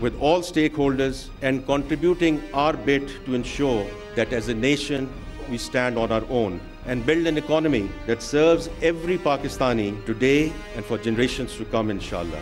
with all stakeholders and contributing our bit to ensure that as a nation we stand on our own and build an economy that serves every Pakistani today and for generations to come, inshallah.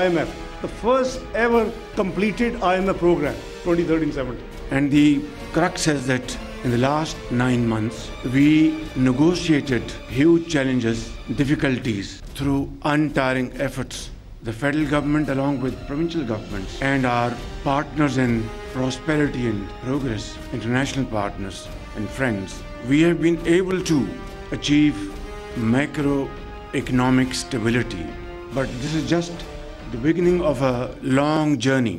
IMF, the first ever completed IMF program 2013-17. And the crux is that in the last 9 months we negotiated huge challenges, difficulties through untiring efforts. The federal government along with provincial governments and our partners in prosperity and progress, international partners and friends, we have been able to achieve macroeconomic stability. But this is just the beginning of a long journey.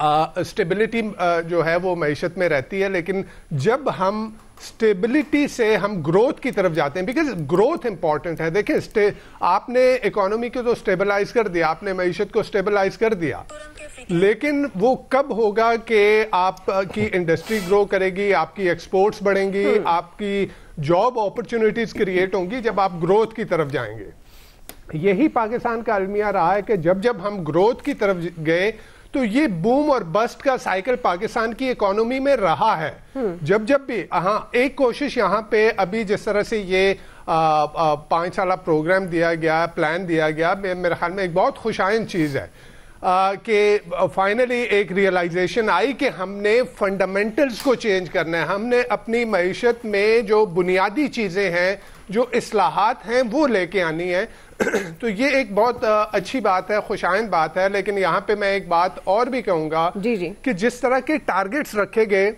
Stability جو ہے وہ معیشت میں رہتی ہے، لیکن جب ہم اسٹیبلٹی سے ہم گروتھ کی طرف جاتے ہیں، بیکاز گروتھ امپورٹنٹ ہے. دیکھیں آپ نے اکانومی کو تو اسٹیبلائز کر دیا، آپ نے معیشت کو اسٹیبلائز کر دیا، لیکن وہ کب ہوگا کہ آپ کی انڈسٹری گرو کرے گی، آپ کی ایکسپورٹس بڑھیں گی، آپ کی جاب اپرچونٹیز کریٹ ہوں گی جب آپ گروتھ کی طرف جائیں گے. یہی پاکستان کا المیہ رہا ہے کہ جب ہم گروتھ کی طرف گئے تو یہ بوم اور بسٹ کا سائیکل پاکستان کی اکانومی میں رہا ہے. جب بھی ایک کوشش یہاں پہ ابھی جس طرح سے یہ 5 سالہ پروگرام دیا گیا، پلان دیا گیا، میرے خیال میں ایک بہت خوشائند چیز ہے کہ فائنلی ایک ریئلائزیشن آئی کہ ہم نے فنڈامنٹلز کو چینج کرنا ہے، ہم نے اپنی معیشت میں جو بنیادی چیزیں ہیں، جو اصلاحات ہیں، وہ لے کے آنی ہے. تو یہ ایک بہت اچھی بات ہے، خوشائند بات ہے. لیکن یہاں پہ میں ایک بات اور بھی کہوں گا کہ جس طرح کے ٹارگٹس رکھے گئے،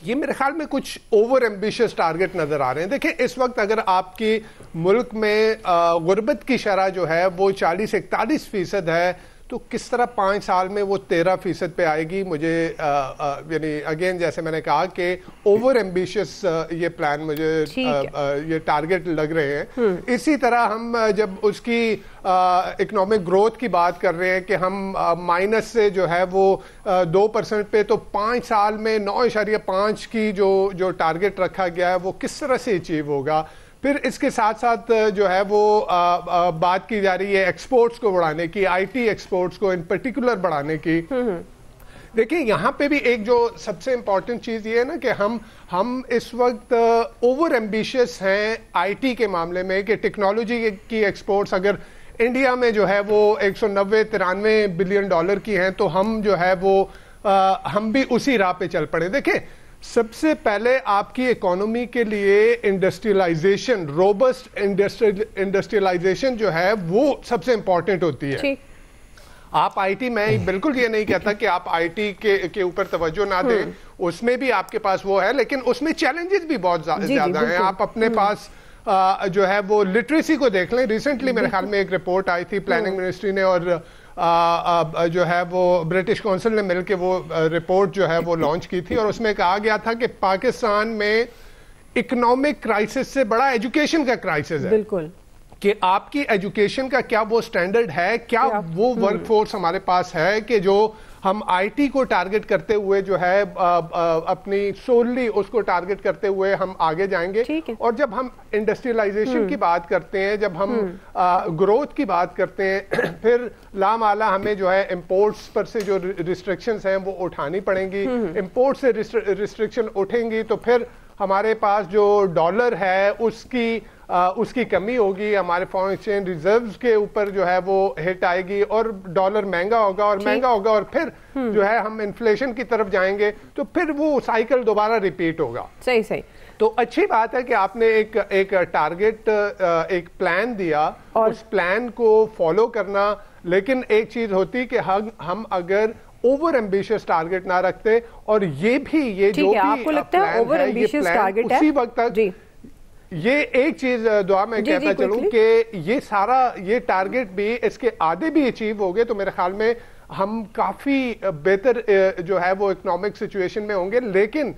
یہ میرے خیال میں کچھ اوور ایمبیشس ٹارگٹ نظر آ رہے ہیں. دیکھیں اس وقت اگر آپ کی ملک میں غربت کی شرح جو ہے وہ 40-41% ہے، تو کس طرح 5 سال میں وہ 13% پہ آئے گی؟ مجھے یعنی اگین جیسے میں نے کہا کہ اوور ایمبیشس یہ پلان مجھے یہ ٹارگٹ لگ رہے ہیں. اسی طرح ہم جب اس کی اکنامک گروتھ کی بات کر رہے ہیں کہ ہم مائنس سے جو ہے وہ 2% پہ، تو 5 سال میں 9.5 کی جو ٹارگٹ رکھا گیا ہے وہ کس طرح سے اچیو ہوگا؟ پھر اس کے ساتھ ساتھ جو ہے وہ بات کی جا رہی ہے ایکسپورٹس کو بڑھانے کی، آئی ٹی ایکسپورٹس کو ان پرٹیکولر بڑھانے کی. دیکھیں یہاں پہ بھی ایک جو سب سے امپورٹنٹ چیز یہ ہے نا کہ ہم اس وقت اوور ایمبیشس ہیں آئی ٹی کے معاملے میں، کہ ٹیکنالوجی کی ایکسپورٹس اگر انڈیا میں جو ہے وہ 190-93 بلین ڈالر کی ہیں، تو ہم جو ہے وہ ہم بھی اسی راہ پہ چل پڑے. دیکھیں سب سے پہلے آپ کی اکانومی کے لیے انڈسٹریلائزیشن، روبسٹ انڈسٹریلائزیشن جو ہے وہ سب سے امپورٹنٹ ہوتی ہے. آپ آئی ٹی، میں بالکل یہ نہیں کہتا کہ آپ آئی ٹی کے اوپر توجہ نہ دیں، اس میں بھی آپ کے پاس وہ ہے، لیکن اس میں چیلنجز بھی بہت زیادہ ہیں. آپ اپنے پاس جو ہے وہ لٹریسی کو دیکھ لیں. ریسنٹلی میرے خیال میں ایک رپورٹ آئی تھی پلاننگ منسٹری نے اور جو ہے وہ برٹش کونسل نے مل کے وہ رپورٹ جو ہے وہ لانچ کی تھی، اور اس میں کہا گیا تھا کہ پاکستان میں اکنامک کرائسس سے بڑا ایجوکیشن کا کرائسس ہے. بالکل، کہ آپ کی ایجوکیشن کا کیا وہ سٹینڈرڈ ہے، کیا وہ ورک فورس ہمارے پاس ہے کہ جو ہم آئی ٹی کو ٹارگٹ کرتے ہوئے جو ہے اپنی سوللی اس کو ٹارگٹ کرتے ہوئے ہم آگے جائیں گے. اور جب ہم انڈسٹریلائزیشن کی بات کرتے ہیں، جب ہم گروتھ کی بات کرتے ہیں، پھر لامعالی ہمیں جو ہے امپورٹس پر سے جو ریسٹرکشنز ہیں وہ اٹھانی پڑیں گی. امپورٹ سے ریسٹرکشن اٹھیں گی تو پھر ہمارے پاس جو ڈالر ہے اس کی کمی ہوگی، ہمارے فارن ایکسچینج ریزروز کے اوپر جو ہے وہ ہٹ آئے گی، اور ڈالر مہنگا ہوگا اور پھر جو ہے ہم انفلیشن کی طرف جائیں گے، تو پھر وہ سائیکل دوبارہ ریپیٹ ہوگا. صحیح. تو اچھی بات ہے کہ آپ نے ایک ٹارگٹ، ایک پلان دیا، اس پلان کو فالو کرنا. لیکن ایک چیز ہوتی کہ ہم اگر اوور ایمبیشس ٹارگٹ نہ رکھتے، اور یہ جو بھی آپ کو لگتا ہے اوور ایمبیشس ٹارگٹ ہے اسی وقت تک یہ ایک چیز دعا میں کہتا چلوں کہ یہ سارا یہ ٹارگٹ بھی اس کے آدھے بھی اچیو ہو گئے تو میرے خیال میں ہم کافی بہتر جو ہے وہ اکنامک سچویشن میں ہوں گے. لیکن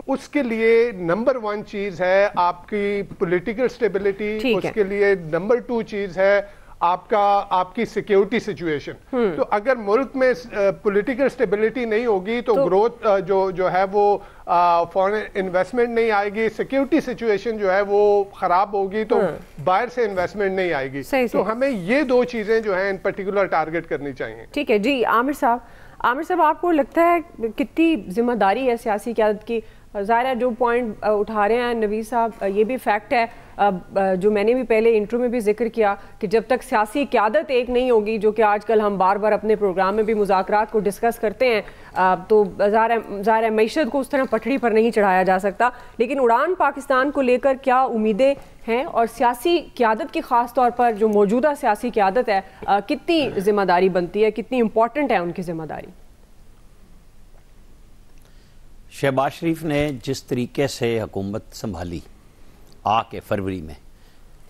اس کے لیے نمبر 1 چیز ہے آپ کی پولیٹیکل سٹیبلٹی، اس کے لیے نمبر 2 چیز ہے آپ کی سیکیورٹی سچویشن. تو اگر ملک میں پولیٹیکل سٹیبلٹی نہیں ہوگی تو گروتھ جو ہے وہ فارن انویسٹمنٹ نہیں آئے گی، سیکیورٹی سچویشن جو ہے وہ خراب ہوگی تو باہر سے انویسٹمنٹ نہیں آئے گی. تو ہمیں یہ 2 چیزیں جو ہیں ان پرٹیکولر ٹارگٹ کرنی چاہیے. ٹھیک ہے جی. عامر صاحب آپ کو لگتا ہے کتنی ذمہ داری ہے سیاسی قیادت کی؟ ظاہر ہے جو پوائنٹ اٹھا رہے ہیں نوید صاحب یہ بھی فیکٹ ہے جو میں نے بھی پہلے انٹرو میں بھی ذکر کیا کہ جب تک سیاسی قیادت ایک نہیں ہوگی، جو کہ آج کل ہم بار بار اپنے پروگرام میں بھی مذاکرات کو ڈسکس کرتے ہیں، تو ظاہر ہے معیشت کو اس طرح پٹڑی پر نہیں چڑھایا جا سکتا. لیکن اڑان پاکستان کو لے کر کیا امیدیں ہیں، اور سیاسی قیادت کی خاص طور پر جو موجودہ سیاسی قیادت ہے کتنی ذمہ داری بنتی ہے، کتنی امپورٹنٹ ہے ان کی ذمہ داری؟ شہباز شریف نے جس طریقے سے حکومت سنبھالی آ کے فروری میں،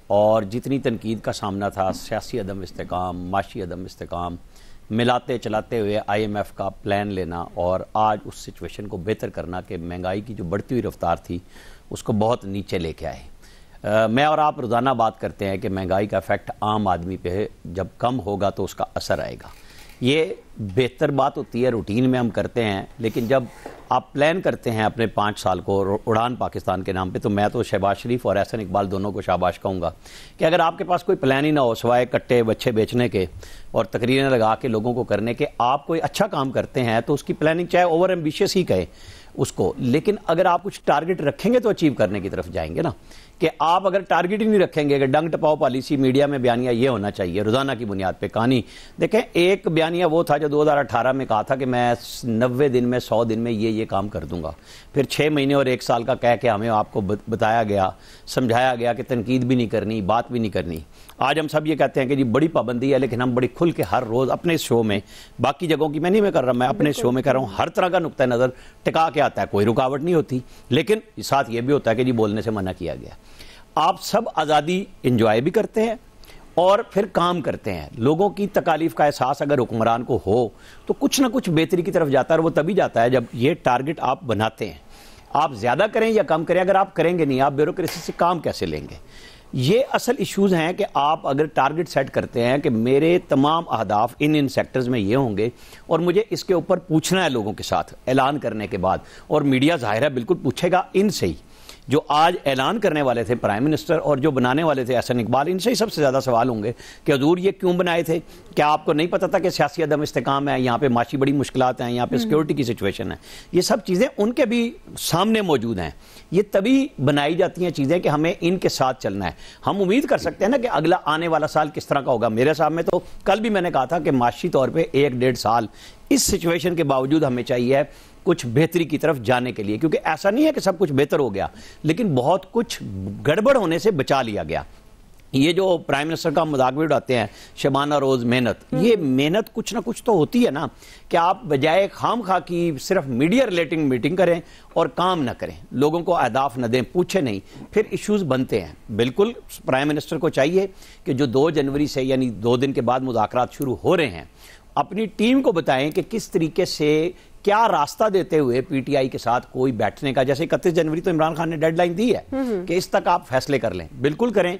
اور جتنی تنقید کا سامنا تھا، سیاسی عدم استحکام، معاشی عدم استحکام، ملاتے چلاتے ہوئے IMF کا پلان لینا اور آج اس سچویشن کو بہتر کرنا کہ مہنگائی کی جو بڑھتی ہوئی رفتار تھی اس کو بہت نیچے لے کے آئے۔ میں اور آپ روزانہ بات کرتے ہیں کہ مہنگائی کا افیکٹ عام آدمی پہ جب کم ہوگا تو اس کا اثر آئے گا، یہ بہتر بات ہوتی ہے، روٹین میں ہم کرتے ہیں، لیکن جب آپ پلان کرتے ہیں اپنے 5 سال کو اڑان پاکستان کے نام پہ، تو میں تو شہباز شریف اور احسن اقبال دونوں کو شاباش کہوں گا کہ اگر آپ کے پاس کوئی پلان ہی نہ ہو سوائے کٹے بچے بیچنے کے اور تقریریں لگا کے لوگوں کو کرنے کے، آپ کوئی اچھا کام کرتے ہیں تو اس کی پلاننگ چاہے اوور ایمبیشیس ہی کہے اس کو، لیکن اگر آپ کچھ ٹارگٹ رکھیں گے تو اچیو کرنے کی طرف جائیں گے نا۔ کہ آپ اگر ٹارگٹ ہی نہیں رکھیں گے کہ ڈنگ ٹپاؤ پالیسی، میڈیا میں بیانیہ یہ ہونا چاہیے روزانہ کی بنیاد پہ کہانی دیکھیں، ایک بیانیہ وہ تھا جو 2018 میں کہا تھا کہ میں 90 دن میں 100 دن میں یہ کام کر دوں گا، پھر 6 مہینے اور 1 سال کا کہہ کے ہمیں آپ کو بتایا گیا، سمجھایا گیا کہ تنقید بھی نہیں کرنی، بات بھی نہیں کرنی۔ آج ہم سب یہ کہتے ہیں کہ جی بڑی پابندی ہے، لیکن ہم بڑی کھل کے ہر روز اپنے شو میں، باقی جگہوں کی میں کر رہا، میں اپنے شو میں کر رہا ہوں، ہر طرح کا نقطہ نظر ٹکا کے آتا ہے، کوئی رکاوٹ نہیں ہوتی، لیکن ساتھ یہ بھی ہوتا ہے کہ جی بولنے سے منع کیا گیا۔ آپ سب آزادی انجوائے بھی کرتے ہیں اور پھر کام کرتے ہیں، لوگوں کی تکالیف کا احساس اگر حکمران کو ہو تو کچھ نہ کچھ بہتری کی طرف جاتا ہے، اور وہ تبھی جاتا ہے جب یہ ٹارگٹ آپ بناتے ہیں۔ آپ زیادہ کریں یا کم کریں، اگر آپ کریں گے نہیں، آپ بیوروکریسی سے کام کیسے لیں گے؟ یہ اصل ایشوز ہیں کہ آپ اگر ٹارگٹ سیٹ کرتے ہیں کہ میرے تمام اہداف ان سیکٹرز میں یہ ہوں گے اور مجھے اس کے اوپر پوچھنا ہے لوگوں کے ساتھ اعلان کرنے کے بعد، اور میڈیا ظاہر ہے بالکل پوچھے گا ان سے ہی، جو آج اعلان کرنے والے تھے پرائم منسٹر اور جو بنانے والے تھے احسن اقبال، ان سے ہی سب سے زیادہ سوال ہوں گے کہ حضور یہ کیوں بنائے تھے؟ کیا آپ کو نہیں پتا تھا کہ سیاسی عدم استحکام ہے، یہاں پہ معاشی بڑی مشکلات ہیں، یہاں پہ سیکیورٹی کی سچویشن ہے؟ یہ سب چیزیں ان کے بھی سامنے موجود ہیں، یہ تبھی بنائی جاتی ہیں چیزیں کہ ہمیں ان کے ساتھ چلنا ہے۔ ہم امید کر سکتے ہیں نا کہ اگلا آنے والا سال کس طرح کا ہوگا۔ میرے سامنے تو کل بھی میں نے کہا تھا کہ معاشی طور پہ 1-1.5 سال اس سچویشن کے باوجود ہمیں چاہیے کچھ بہتری کی طرف جانے کے لیے، کیونکہ ایسا نہیں ہے کہ سب کچھ بہتر ہو گیا، لیکن بہت کچھ گڑبڑ ہونے سے بچا لیا گیا۔ یہ جو پرائم منسٹر کا مذاق بھی اڑاتے ہیں شبانہ روز محنت، یہ محنت کچھ نہ کچھ تو ہوتی ہے نا، کہ آپ بجائے خام خواہ کی صرف میڈیا ریلیٹنگ میٹنگ کریں اور کام نہ کریں، لوگوں کو اہداف نہ دیں، پوچھیں نہیں، پھر ایشوز بنتے ہیں۔ بالکل پرائم منسٹر کو چاہیے کہ جو 2 جنوری سے یعنی 2 دن کے بعد مذاکرات شروع ہو رہے ہیں، اپنی ٹیم کو بتائیں کہ کس طریقے سے کیا راستہ دیتے ہوئے PTI کے ساتھ کوئی بیٹھنے کا، جیسے 31 جنوری تو عمران خان نے ڈیڈ لائن دی ہے کہ اس تک آپ فیصلے کر لیں، بالکل کریں،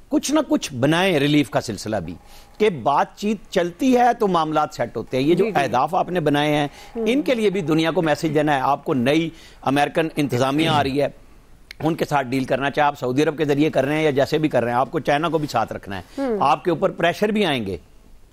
کچھ نہ کچھ بنائیں ریلیف کا سلسلہ بھی، کہ بات چیت چلتی ہے تو معاملات سیٹ ہوتے ہیں۔ یہ جو اہداف آپ نے بنائے ہیں ان کے لیے بھی دنیا کو میسج دینا ہے، آپ کو نئی امریکن انتظامیہ آ رہی ہے، ان کے ساتھ ڈیل کرنا، چاہے آپ سعودی عرب کے ذریعے کر رہے ہیں یا جیسے بھی کر رہے ہیں، آپ کو چائنا کو بھی ساتھ رکھنا ہے، آپ کے اوپر پریشر بھی آئیں گے،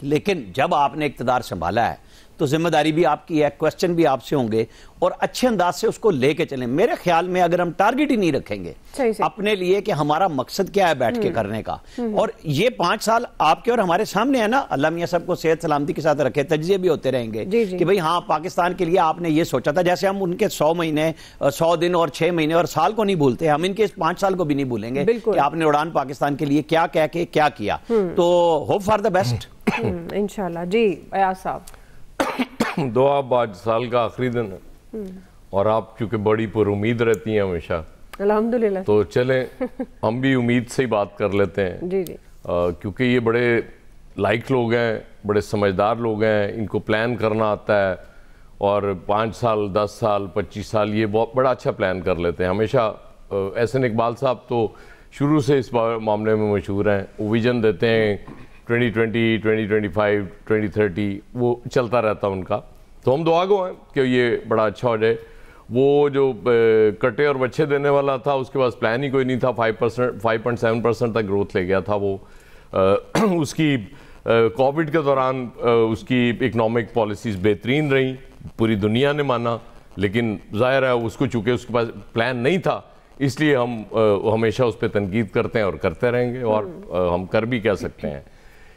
لیکن جب آپ نے اقتدار سنبھالا ہے تو ذمہ داری بھی آپ کی ہے، کوسچن بھی آپ سے ہوں گے، اور اچھے انداز سے اس کو لے کے چلیں۔ میرے خیال میں اگر ہم ٹارگٹ ہی نہیں رکھیں گے اپنے لیے کہ ہمارا مقصد کیا ہے بیٹھ کے کرنے کا، اور یہ 5 سال آپ کے اور ہمارے سامنے ہے نا، اللہ میاں سب کو صحت سلامتی کے ساتھ رکھے، تجزیے بھی ہوتے رہیں گے کہ بھئی ہاں پاکستان کے لیے آپ نے یہ سوچا تھا، جیسے ہم ان کے 100 مہینے 100 دن اور 6 مہینے اور سال کو نہیں بھولتے، ہم ان کے 5 سال کو بھی نہیں بھولیں گے کہ آپ نے اڑان پاکستان کے لیے کیا کہہ کے کیا کیا۔ تو ہوپ فار دا بیسٹ انشاءاللہ۔ جی ایاز صاحب، دعا آج سال کا آخری دن ہے اور آپ چونکہ بڑی پر امید رہتی ہیں ہمیشہ، الحمدللہ، تو چلیں ہم بھی امید سے ہی بات کر لیتے ہیں، جی کیونکہ یہ بڑے لائق لوگ ہیں، بڑے سمجھدار لوگ ہیں، ان کو پلان کرنا آتا ہے، اور 5 سال 10 سال 25 سال یہ بہت بڑا اچھا پلان کر لیتے ہیں ہمیشہ۔ احسن اقبال صاحب تو شروع سے اس معاملے میں مشہور ہیں، وہ ویژن دیتے ہیں 2020 2025 2030، وہ چلتا رہتا ان کا، تو ہم دعا گو ہیں کہ یہ بڑا اچھا ہو جائے۔ وہ جو کٹے اور بچے دینے والا تھا اس کے پاس پلان ہی کوئی نہیں تھا، 5.7% تک گروتھ لے گیا تھا وہ، اس کی کووڈ کے دوران اس کی اکنامک پالیسیز بہترین رہیں، پوری دنیا نے مانا، لیکن ظاہر ہے اس کو چونکہ اس کے پاس پلان نہیں تھا، اس لیے ہم ہمیشہ اس پہ تنقید کرتے ہیں اور کرتے رہیں گے، اور ہم کر بھی کہہ سکتے ہیں۔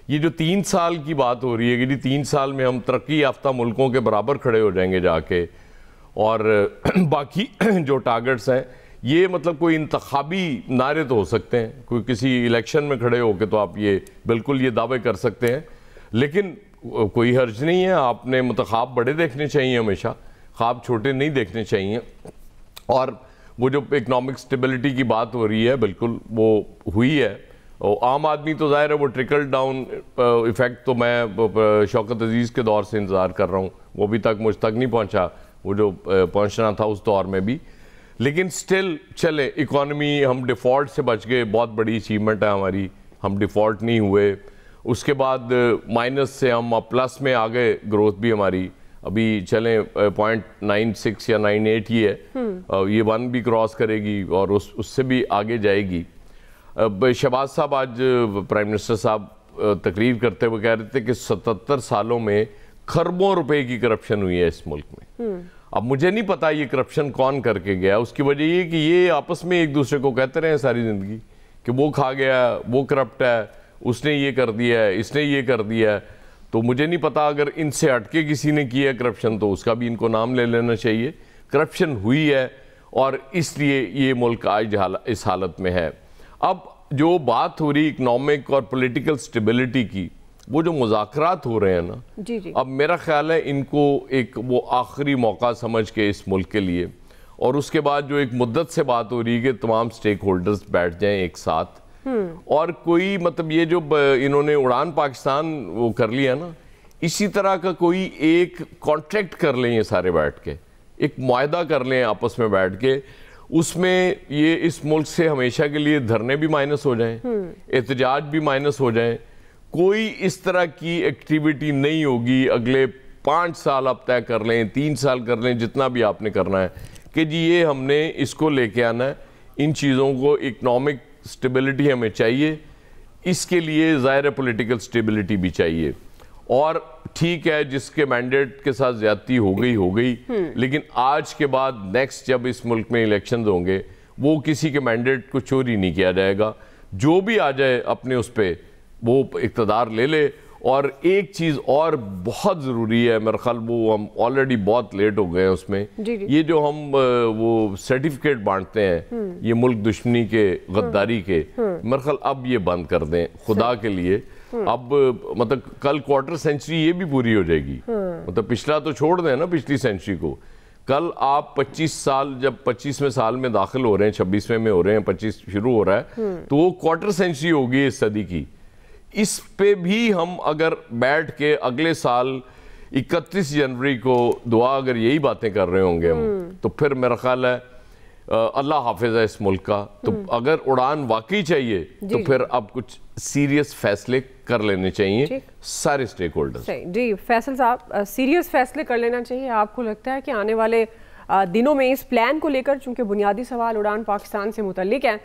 یہ جو 3 سال کی بات ہو رہی ہے کہ 3 سال میں ہم ترقی یافتہ ملکوں کے برابر کھڑے ہو جائیں گے جا کے، اور باقی جو ٹارگٹس ہیں یہ مطلب کوئی انتخابی نعرے تو ہو سکتے ہیں، کوئی کسی الیکشن میں کھڑے ہو کے تو آپ یہ بالکل یہ دعوے کر سکتے ہیں، لیکن کوئی حرج نہیں ہے، آپ نے خواب بڑے دیکھنے چاہیے، ہمیشہ خواب چھوٹے نہیں دیکھنے چاہیے۔ اور وہ جو اکنامک سٹیبلٹی کی بات ہو رہی ہے بالکل وہ ہوئی ہے، عام آدمی تو ظاہر ہے وہ ٹرکل ڈاؤن ایفیکٹ تو میں شوکت عزیز کے دور سے انتظار کر رہا ہوں، وہ بھی تک مجھ تک نہیں پہنچا، وہ جو پہنچنا تھا اس دور میں بھی، لیکن سٹل چلے اکانومی ہم ڈیفالٹ سے بچ گئے، بہت بڑی اچیومنٹ ہے ہماری، ہم ڈیفالٹ نہیں ہوئے. اس کے بعد مائنس سے ہم پلس میں آ گئے، گروتھ بھی ہماری ابھی چلیں 0.96 یا 0.98 ہی ہے، یہ 1 بھی کراس کرے گی اور اس سے بھی آگے جائے گی. شہباز صاحب آج پرائم منسٹر صاحب تقریر کرتے ہوئے کہہ رہے تھے کہ 77 سالوں میں خربوں روپے کی کرپشن ہوئی ہے اس ملک میں. اب مجھے نہیں پتا یہ کرپشن کون کر کے گیا، اس کی وجہ یہ کہ یہ آپس میں ایک دوسرے کو کہتے رہے ساری زندگی کہ وہ کھا گیا، وہ کرپٹ ہے، اس نے یہ کر دیا ہے، اس نے یہ کر دیا ہے. تو مجھے نہیں پتا اگر ان سے ہٹ کے کسی نے کیا کرپشن تو اس کا بھی ان کو نام لے لینا چاہیے. کرپشن ہوئی ہے اور اس لیے یہ ملک آج اس حالت میں ہے. اب جو بات ہو رہی اکنامک اور پولیٹیکل سٹیبلٹی کی، وہ جو مذاکرات ہو رہے ہیں نا، اب میرا خیال ہے ان کو ایک وہ آخری موقع سمجھ کے اس ملک کے لیے، اور اس کے بعد جو ایک مدت سے بات ہو رہی ہے کہ تمام سٹیک ہولڈرز بیٹھ جائیں ایک ساتھ، اور کوئی مطلب یہ جو انہوں نے اڑان پاکستان وہ کر لیا نا، اسی طرح کا کوئی ایک کانٹریکٹ کر لیں یہ سارے بیٹھ کے، ایک معاہدہ کر لیں آپس میں بیٹھ کے، اس میں یہ اس ملک سے ہمیشہ کے لیے دھرنے بھی مائنس ہو جائیں، احتجاج بھی مائنس ہو جائیں، کوئی اس طرح کی ایکٹیویٹی نہیں ہوگی. اگلے 5 سال آپ طے کر لیں، 3 سال کر لیں، جتنا بھی آپ نے کرنا ہے کہ جی یہ ہم نے اس کو لے کے آنا ہے. ان چیزوں کو اکنامک سٹیبلٹی ہمیں چاہیے، اس کے لیے ظاہر پولیٹیکل سٹیبلٹی بھی چاہیے. اور ٹھیک ہے جس کے مینڈیٹ کے ساتھ زیادتی ہو گئی، لیکن آج کے بعد نیکسٹ جب اس ملک میں الیکشنز ہوں گے وہ کسی کے مینڈیٹ کو چوری نہیں کیا جائے گا. جو بھی آ جائے اپنے اس پہ وہ اقتدار لے لے. اور ایک چیز اور بہت ضروری ہے میرا خیال، وہ ہم آلریڈی بہت لیٹ ہو گئے ہیں اس میں، یہ جو ہم وہ سرٹیفکیٹ بانٹتے ہیں یہ ملک دشمنی کے، غداری کے، میرا خیال اب یہ بند کر دیں خدا کے لیے. اب مطلب کل کوارٹر سینچری یہ بھی پوری ہو جائے گی، مطلب پچھلا تو چھوڑ دیں نا پچھلی سینچری کو. کل آپ 25 سال جب 25ویں سال میں داخل ہو رہے ہیں، 26ویں میں ہو رہے ہیں، 25 شروع ہو رہا ہے، تو وہ کوارٹر سینچری ہوگی اس صدی کی. اس پہ بھی ہم اگر بیٹھ کے اگلے سال 31 جنوری کو دعا اگر یہی باتیں کر رہے ہوں گے ہم، تو پھر میرا خیال ہے اللہ حافظ ہے اس ملک کا. تو اگر اڑان واقعی چاہیے تو پھر اب کچھ سیریس فیصلے کر لینے چاہیے سارے سٹیک ہولڈرز. جی فیصل صاحب، سیریس فیصلے کر لینا چاہیے. آپ کو لگتا ہے کہ آنے والے دنوں میں اس پلان کو لے کر، چونکہ بنیادی سوال اڑان پاکستان سے متعلق ہے،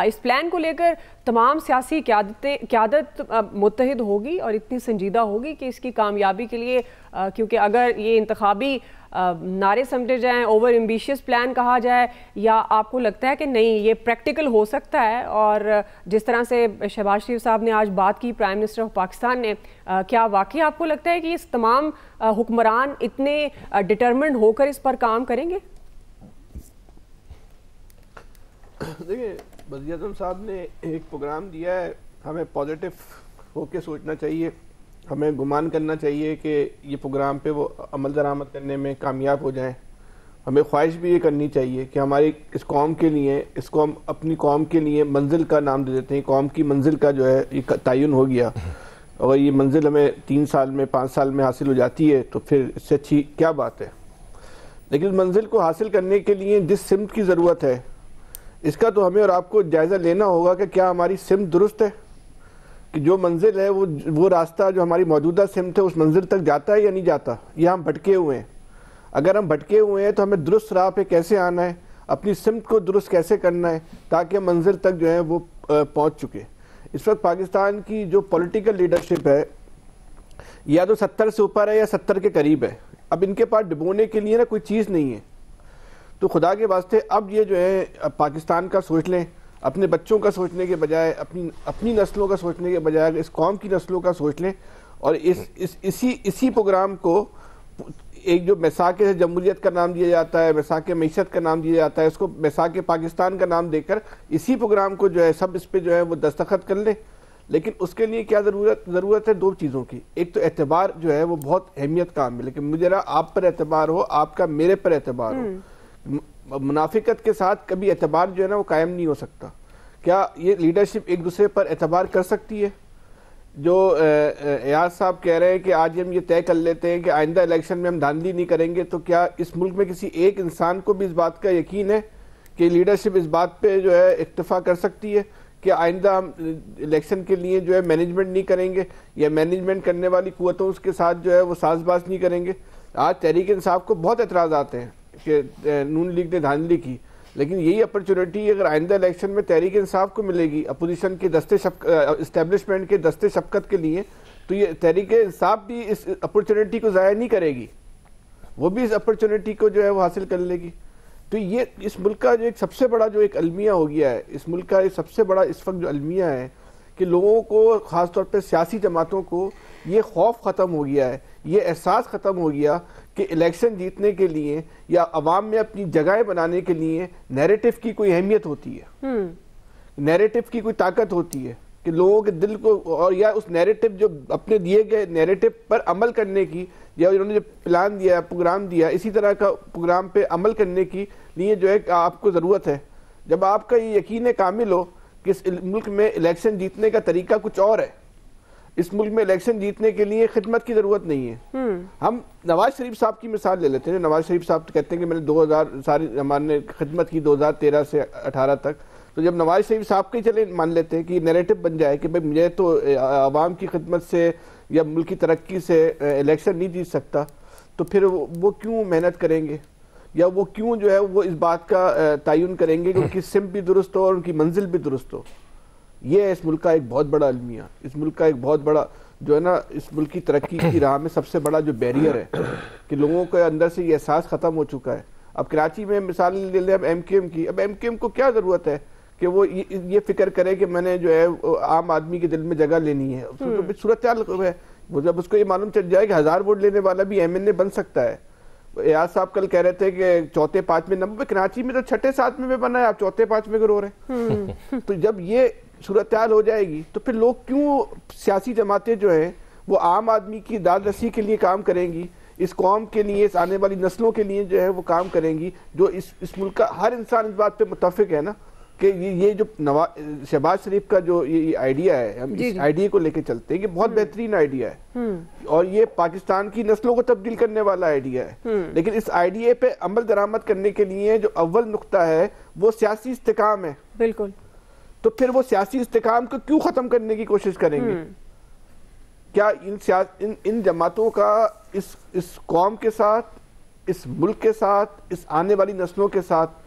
اس پلان کو لے کر تمام سیاسی قیادت متحد ہوگی اور اتنی سنجیدہ ہوگی کہ اس کی کامیابی کے لیے، کیونکہ اگر یہ انتخابی نعرے سمجھے جائیں، اوور ایمبیشیس پلان کہا جائے، یا آپ کو لگتا ہے کہ نہیں یہ پریکٹیکل ہو سکتا ہے؟ اور جس طرح سے شہباز شریف صاحب نے آج بات کی پرائم منسٹر آف پاکستان نے، کیا واقعی آپ کو لگتا ہے کہ اس تمام حکمران اتنے ڈٹرمنڈ ہو کر اس پر کام کریں گے؟ دیکھیں وزیر اعظم صاحب نے ایک پروگرام دیا ہے، ہمیں پازیٹیو ہو کے سوچنا چاہیے، ہمیں گمان کرنا چاہیے کہ یہ پروگرام پہ وہ عمل درآمد کرنے میں کامیاب ہو جائیں. ہمیں خواہش بھی یہ کرنی چاہیے کہ ہماری اس قوم کے لیے، اس کو ہم اپنی قوم کے لیے منزل کا نام دے دیتے ہیں. قوم کی منزل کا جو ہے یہ تعین ہو گیا، اور یہ منزل ہمیں 3 سال میں 5 سال میں حاصل ہو جاتی ہے تو پھر اس سے اچھی کیا بات ہے. لیکن اس منزل کو حاصل کرنے کے لیے جس سمت کی ضرورت ہے اس کا تو ہمیں اور آپ کو جائزہ لینا ہوگا کہ کیا ہماری سمت درست ہے، کہ جو منزل ہے وہ راستہ جو ہماری موجودہ سمت ہے اس منزل تک جاتا ہے یا نہیں جاتا، یا ہم بھٹکے ہوئے ہیں. اگر ہم بھٹکے ہوئے ہیں تو ہمیں درست راہ پہ کیسے آنا ہے، اپنی سمت کو درست کیسے کرنا ہے تاکہ منزل تک جو ہے وہ پہنچ چکے. اس وقت پاکستان کی جو پولیٹیکل لیڈرشپ ہے یا تو 70 سے اوپر ہے یا 70 کے قریب ہے. اب ان کے پاس ڈبونے کے لیے نا کوئی چیز نہیں ہے. تو خدا کے واسطے اب یہ جو ہے پاکستان کا سوچ لیں، اپنے بچوں کا سوچنے کے بجائے، اپنی نسلوں کا سوچنے کے بجائے اس قوم کی نسلوں کا سوچ لیں. اور اسی پروگرام کو ایک جو میثاق جمہوریت کا نام دیا جاتا ہے، میثاق معیشت کا نام دیا جاتا ہے، اس کو میثاق پاکستان کا نام دے کر اسی پروگرام کو جو ہے سب اس پہ جو ہے وہ دستخط کر لیں. لیکن اس کے لیے کیا ضرورت ہے؟ 2 چیزوں کی. ایک تو اعتبار جو ہے وہ بہت اہمیت کا عامل ہے، کہ مجھے آپ پر اعتبار ہو، آپ کا میرے پر اعتبار ہو. منافقت کے ساتھ کبھی اعتبار جو ہے نا وہ قائم نہیں ہو سکتا، کیا یہ لیڈرشپ ایک دوسرے پر اعتبار کر سکتی ہے؟ جو ایاز صاحب کہہ رہے ہیں کہ آج ہم یہ طے کر لیتے ہیں کہ آئندہ الیکشن میں ہم دھاندلی نہیں کریں گے، تو کیا اس ملک میں کسی ایک انسان کو بھی اس بات کا یقین ہے کہ لیڈرشپ اس بات پہ جو ہے اکتفا کر سکتی ہے کہ آئندہ ہم الیکشن کے لیے جو ہے مینجمنٹ نہیں کریں گے، یا مینجمنٹ کرنے والی قوتوں اس کے ساتھ جو ہے وہ ساز باز نہیں کریں گے؟ آج تحریک انصاف کو بہت اعتراضات ہیں کہ نون لیگ نے دھاندلی کی، لیکن یہی اپرچونٹی اگر آئندہ الیکشن میں تحریک انصاف کو ملے گی اپوزیشن کے اسٹیبلشمنٹ کے دستے شفقت کے لیے، تو یہ تحریک انصاف بھی اس اپرچونٹی کو ضائع نہیں کرے گی، وہ بھی اس اپرچونٹی کو جو ہے وہ حاصل کر لے گی۔ تو یہ اس ملک کا جو ایک سب سے بڑا جو ایک المیہ ہو گیا ہے، اس ملک کا ایک سب سے بڑا اس وقت جو المیہ ہے کہ لوگوں کو خاص طور پہ سیاسی جماعتوں کو یہ خوف ختم ہو گیا ہے، یہ احساس ختم ہو گیا کہ الیکشن جیتنے کے لیے یا عوام میں اپنی جگہیں بنانے کے لیے نیریٹو کی کوئی اہمیت ہوتی ہے، نیریٹو کی کوئی طاقت ہوتی ہے کہ لوگوں کے دل کو، اور یا اس نیریٹو جو اپنے دیے گئے نیریٹو پر عمل کرنے کی، یا انہوں نے جو پلان دیا پروگرام دیا اسی طرح کا پروگرام پہ عمل کرنے کی لیے جو ہے آپ کو ضرورت ہے۔ جب آپ کا یہ یقین کامل ہو کہ اس ملک میں الیکشن جیتنے کا طریقہ کچھ اور ہے، اس ملک میں الیکشن جیتنے کے لیے خدمت کی ضرورت نہیں ہے۔ ہم نواز شریف صاحب کی مثال لے لیتے ہیں۔ نواز شریف صاحب کہتے ہیں کہ میں نے 2000 ساری ہمارے خدمت کی 2013 سے 18 تک، تو جب نواز شریف صاحب کے چلے مان لیتے ہیں کہ یہ نیریٹو بن جائے کہ بھئی مجھے تو عوام کی خدمت سے یا ملک کی ترقی سے الیکشن نہیں جیت سکتا، تو پھر وہ کیوں محنت کریں گے، یا وہ کیوں جو ہے وہ اس بات کا تعین کریں گے کہ ان کی سمت بھی درست ہو اور ان کی منزل بھی درست ہو؟ یہ ہے اس ملک کا ایک بہت بڑا المیہ، اس ملک کا ایک بہت بڑا جو ہے نا اس ملک کی ترقی کی راہ میں سب سے بڑا جو بیریئر ہے کہ لوگوں کے اندر سے یہ احساس ختم ہو چکا ہے۔ اب کراچی میں مثال لے لیں اب ایم کیو ایم کی، اب ایم کیو ایم کو کیا ضرورت ہے کہ وہ یہ فکر کرے کہ میں نے جو ہے عام آدمی کے دل میں جگہ لینی ہے؟ صورتحال ہے وہ جب اس کو یہ معلوم چل جائے کہ 1000 ووٹ لینے والا بھی ایم این اے بن سکتا ہے۔ ایاز صاحب کل کہہ رہے تھے کہ چوتھے پانچویں نمبر، کراچی میں تو چھٹے ساتویں میں بنا ہے، آپ چوتھے پانچویں کو رو رہے ہیں۔ تو جب یہ صورتحال ہو جائے گی تو پھر لوگ کیوں، سیاسی جماعتیں جو ہیں وہ عام آدمی کی داد رسی کے لیے کام کریں گی، اس قوم کے لیے، اس آنے والی نسلوں کے لیے جو ہے وہ کام کریں گی، جو اس ملک کا ہر انسان اس بات پہ متفق ہے نا کہ یہ جو شہباز شریف کا جو یہ آئیڈیا ہے، ہم اس آئیڈیا کو لے کے چلتے ہیں کہ بہت بہترین آئیڈیا ہے اور یہ پاکستان کی نسلوں کو تبدیل کرنے والا آئیڈیا ہے، لیکن اس آئیڈیا پہ عمل درآمد کرنے کے لیے جو اول نقطہ ہے وہ سیاسی استحکام ہے۔ بالکل، تو پھر وہ سیاسی استحکام کو کیوں ختم کرنے کی کوشش کریں گے؟ کیا ان جماعتوں کا اس قوم کے ساتھ، اس ملک کے ساتھ، اس آنے والی نسلوں کے ساتھ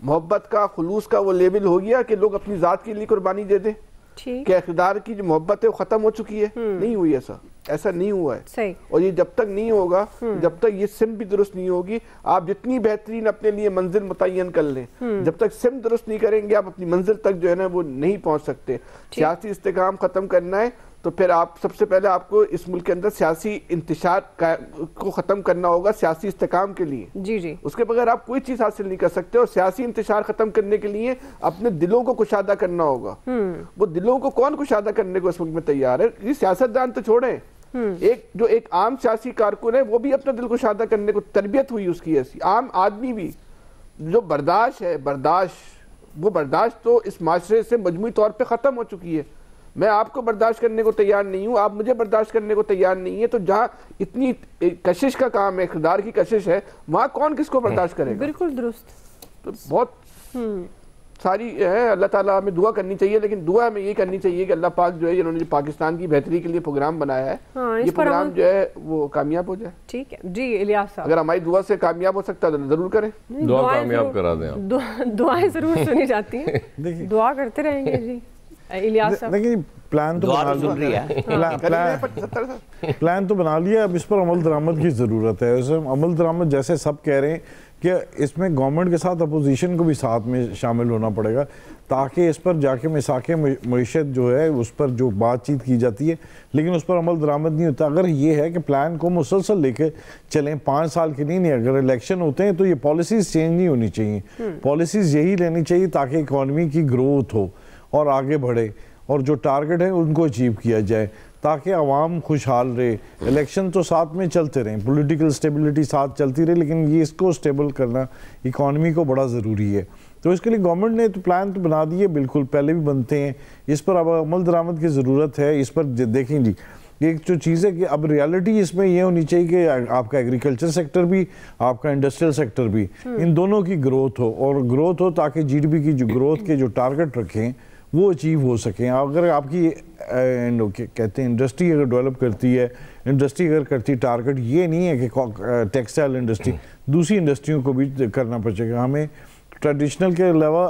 محبت کا، خلوص کا وہ لیول ہو گیا کہ لوگ اپنی ذات کے لیے قربانی دے دیں؟ کہ اقتدار کی جو محبت ہے وہ ختم ہو چکی ہے؟ نہیں ہوئی، ایسا نہیں ہوا ہے۔ اور یہ جب تک نہیں ہوگا، جب تک یہ سمت بھی درست نہیں ہوگی، آپ جتنی بہترین اپنے لیے منزل متعین کر لیں، جب تک سمت درست نہیں کریں گے آپ اپنی منزل تک جو ہے نا وہ نہیں پہنچ سکتے۔ سیاسی استحکام ختم کرنا ہے تو پھر آپ سب سے پہلے آپ کو اس ملک کے اندر سیاسی انتشار کو ختم کرنا ہوگا سیاسی استحکام کے لیے۔ اس کے بغیر آپ کوئی چیز حاصل نہیں کر سکتے، اور سیاسی انتشار ختم کرنے کے لیے اپنے دلوں کو کشادہ کرنا ہوگا۔ وہ دلوں کو کون کشادہ کرنے کو اس وقت میں تیار ہے؟ یہ سیاستدان تو چھوڑیں، ایک عام سیاسی کارکن ہے وہ بھی اپنا دل کشادہ کرنے کو تربیت ہوئی اس کی ایسی، عام آدمی بھی جو برداشت ہے، وہ برداشت تو اس معاشرے سے مجموعی طور پہ ختم ہو چکی ہے۔ میں آپ کو برداشت کرنے کو تیار نہیں ہوں، آپ مجھے برداشت کرنے کو تیار نہیں ہے، تو جہاں اتنی کشش کا کام ہے، اقتدار کی کشش ہے، وہاں کون کس کو برداشت کرے گا؟ بالکل درست۔ تو بہت ساری ہے، اللہ تعالیٰ ہمیں دعا کرنی چاہیے، لیکن دعا ہمیں یہ کرنی چاہیے کہ اللہ پاک جو ہے جنہوں نے پاکستان کی بہتری کے لیے پروگرام بنایا ہے، یہ پروگرام جو ہے وہ کامیاب ہو جائے۔ ٹھیک ہے جی الیاس صاحب، اگر ہماری دعا سے کامیاب ہو سکتا ہے تو ضرور کریں، دعا کامیاب کرا دیں آپ۔ دعائیں ضرور سنی جاتی ہیں، دعا کرتے رہیں گے جی الیاس صاحب۔ لیکن پلان تو بنا لیا، اب اس پر عمل درآمد کی ضرورت ہے۔ عمل درآمد جیسے سب کہہ رہے ہیں کہ اس میں گورنمنٹ کے ساتھ اپوزیشن کو بھی ساتھ میں شامل ہونا پڑے گا، تاکہ اس پر جا کے مساق معیشت جو ہے اس پر جو بات چیت کی جاتی ہے لیکن اس پر عمل درآمد نہیں ہوتا۔ اگر یہ ہے کہ پلان کو مسلسل لے کے چلیں 5 سال کے نہیں، اگر الیکشن ہوتے ہیں تو یہ پالیسیز چینج نہیں ہونی چاہیے، پالیسیز یہی لینی چاہیے تاکہ اکانومی کی گروتھ ہو اور آگے بڑھے، اور جو ٹارگٹ ہے ان کو اچیو کیا جائے تاکہ عوام خوشحال رہے۔ الیکشن تو ساتھ میں چلتے رہیں، پولیٹیکل سٹیبلٹی ساتھ چلتی رہے، لیکن یہ اس کو سٹیبل کرنا اکانومی کو بڑا ضروری ہے۔ تو اس کے لیے گورنمنٹ نے تو پلان تو بنا دیے، بالکل پہلے بھی بنتے ہیں، اس پر اب عمل درآمد کی ضرورت ہے. اس پر دیکھیں جی ایک جو چیز ہے کہ اب ریالٹی اس میں یہ ہونی چاہیے کہ آپ کا ایگریکلچر سیکٹر بھی، آپ کا انڈسٹریل سیکٹر بھی، ان دونوں کی گروتھ ہو، اور گروتھ ہو تاکہ جی ڈی پی کی جو گروتھ کے جو ٹارگٹ رکھیں وہ اچیو ہو سکیں. اگر آپ کی کہتے ہیں انڈسٹری اگر ڈیولپ کرتی ہے، انڈسٹری اگر کرتی ٹارگٹ یہ نہیں ہے کہ ٹیکسٹائل انڈسٹری، دوسری انڈسٹریوں کو بھی کرنا پڑے گا. ہمیں ٹریڈیشنل کے علاوہ